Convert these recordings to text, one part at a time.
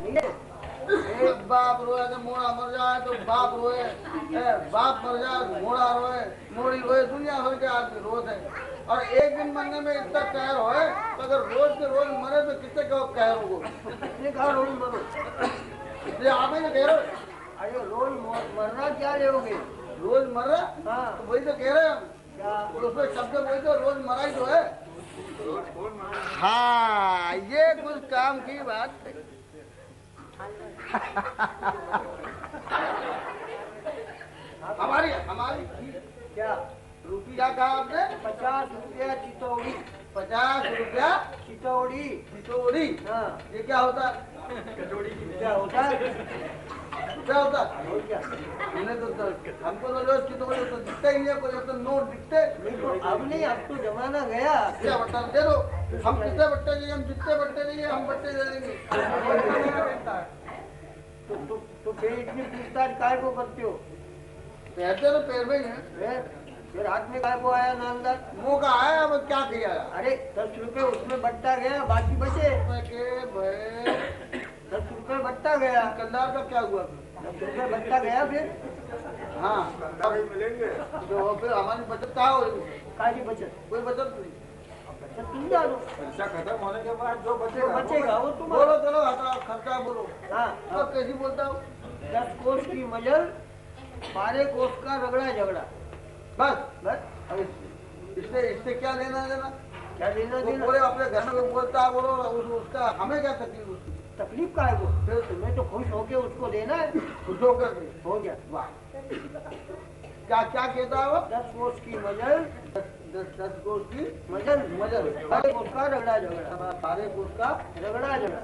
नहीं है। एक बाप रोए तो मोड़ा मर जाए तो बाप रोए, बाप मर जाए मोड़ा रोए, मोड़ी रोए, दुनिया भर के आदमी रोज है। और एक दिन मरने में इतना कहर होए तो अगर रोज के रोज मरे तो कितने कहो कहर होगो। कितने कहा रोज मरो? इसलिए आप ही तो कह रहे हो। अरे रोज मरना क्या लेोगे? रोज मर रहा, हाँ तो वही तो कह रहे हैं हम। क्या? उसमें शब्द वही तो रोज मरा ही तो है। हाँ, ये कुछ काम की बात है। हमारी हमारी क्या रुपया कहा आपने? 50 रुपया चितौड़ी। 50 रुपया चितौड़ी। चितौड़ी? हाँ ये क्या होता है? क्या होता है? क्या होता है? और क्या? इन्हें तो हमको तो रोज चितौड़ी तो दिखते ही नहीं, कोई तो नोट दिखते। नहीं तो अब नहीं, अब तो जमाना गया। क्या बट्टा दे दो, हम कितने बट्टे चाहिए, हम जितने बट्टे चाहिए हम बट्टे दे देंगे। तो फिर इतनी पूछताछ काय को करते हो? पैसे तो पैर में ही है। फिर हाथ में काय को आया नामदार? मुँह का आया, अब क्या किया? अरे 10 रुपए उसमें बट्टा गया, बाकी बचे। 10 रुपए बट्टा गया। दुकानदार का क्या हुआ? 10 रुपए बट्टा गया फिर? हाँ मिलेंगे तो फिर हमारी बचत कहाँ होगी? काली बचत? कोई बचत नहीं। बचत तुम डालो, पैसा खत्म होने के बाद जो बचेगा वो तुम बोलो। चलो हटाओ, खर्चा बोलो। हाँ अब कैसी बोलता हूँ? 10 कोस की मजल, 12 कोस का रगड़ा झगड़ा। बस बस अब इससे इससे क्या लेना देना? क्या लेना वो देना? बोले अपने घर में बोलता है, बोलो उसका हमें क्या तकलीफ उसकी? तकलीफ का है वो? फिर तुम्हें तो खुश होके उसको देना है। खुश होकर के हो गया। वाह, क्या क्या कहता है वो? 10 कोस की मजल, 10 कोस की मजल मजल, 12 कोस का रगड़ा झगड़ा। 12 कोस का रगड़ा झगड़ा।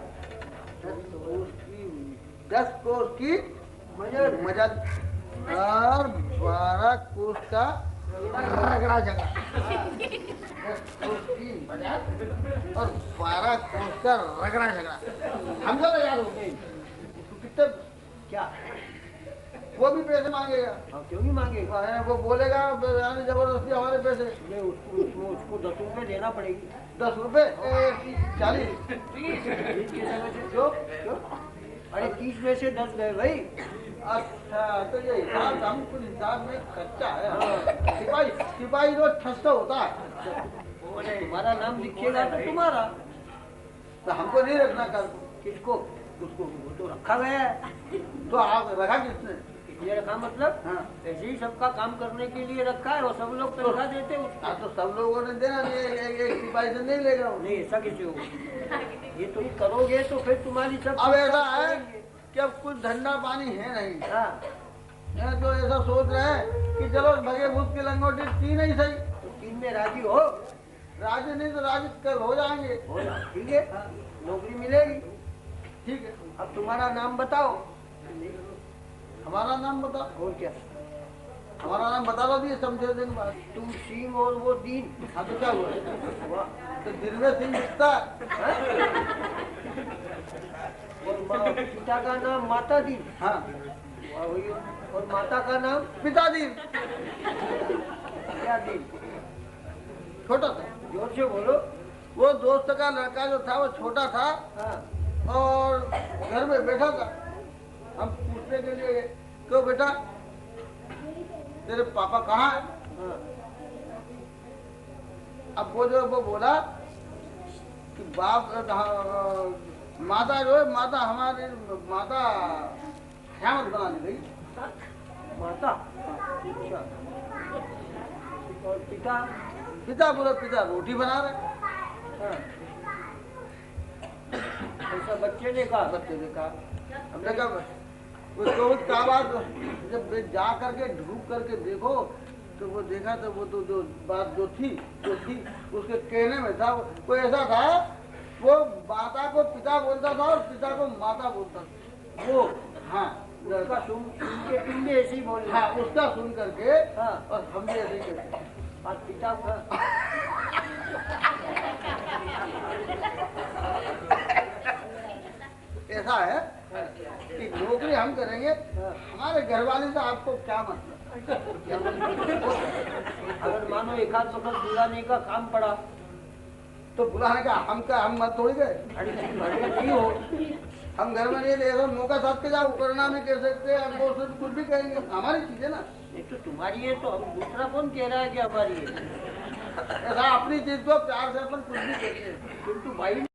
10 कोस की मजल मजल और 12 कोस का रगड़ा झगड़ा। 10 कोस की मजल और 12 कोस का रगड़ा झगड़ा। हम लोग याद हो गए कितने? क्या? वो भी पैसे मांगेगा। हाँ क्यों नहीं मांगेगा? वो बोलेगा यानी जबरदस्ती हमारे पैसे। नहीं, उसको 10 रुपए देना पड़ेगी। 10 रुपए 40 30 के समय से क्यों? अरे 30 में से 10 गए भाई। अच्छा, तो ये हिसाब हमको हिसाब में कच्चा है। सिपाही रोज ठस्ता होता है। तुम्हारा नाम लिखिएगा तो तुम्हारा, तो हमको नहीं रखना कर। किसको? उसको वो तो रखा गया है। तो आप रखा किसने? ये रखा मतलब? हाँ। ऐसे ही सबका काम करने के लिए रखा है, और सब लोग तनख्वाह देते हैं उसको। तो सब लोगों ने देना नहीं, एक सिपाही से नहीं लेगा। नहीं ऐसा कैसे होगा? ये तुम करोगे तो फिर तुम्हारी सब। अब ऐसा है कि अब कुछ धंधा पानी है नहीं। हाँ मैं तो ऐसा सोच रहे हैं कि चलो भगे भूत की लंगोटी 3 ही सही। तो 3 में राजी हो? राजी नहीं तो राजी कल हो जाएंगे। ठीक है, नौकरी मिलेगी। ठीक है, अब तुम्हारा नाम बताओ। हमारा नाम बताओ। और क्या? हमारा नाम बता दो दिए समझे दिन बाद। तुम सिंह और वो दीन। हाँ तो क्या हुआ? तो दिल में सिंह दिखता है। और पिता का नाम माता दीन। हाँ, और माता का नाम पिता दीन। क्या दीन? छोटा था। जोर से बोलो। वो दोस्त का लड़का जो था वो छोटा था हाँ और घर में बैठा था। हम पूछने के लिए गए, क्यों बेटा तेरे पापा कहाँ है? हाँ अब वो बोला कि बाप माता जो है, माता हमारी माता श्यामत बनाने गई। माता? अच्छा। और पिता? पिता बोला पिता रोटी बना रहे। हाँ। ऐसा बच्चे ने कहा? बच्चे ने कहा। हमने कहा उसको क्या बात, जब जा करके ढूंढ करके देखो तो वो देखा तो वो तो जो बात जो थी उसके कहने में था। वो ऐसा था, वो माता को पिता बोलता था और पिता को माता बोलता था। वो हाँ, उसका सुन के तुम भी ऐसे ही बोल रहे? हाँ, उसका सुन करके हाँ। और हम भी ऐसे ही कहते हैं। और पिता का? ऐसा है कि नौकरी हम करेंगे, हमारे घर वाले से आपको क्या मतलब? अगर मानो एक आध वक्त बुलाने का काम पड़ा तो बुलाने का हम मत थोड़ी गए। नहीं हो। हम घर में नहीं थे, ऐसा मौका साथ के जाओ करना नहीं कह सकते, हमको उससे कुछ भी कहेंगे, हमारी चीज है ना। एक तो तुम्हारी है तो हम दूसरा कौन कह रहा है कि हमारी है? ऐसा अपनी चीज को प्यार से अपन कुछ भी कहते हैं। किंतु भाई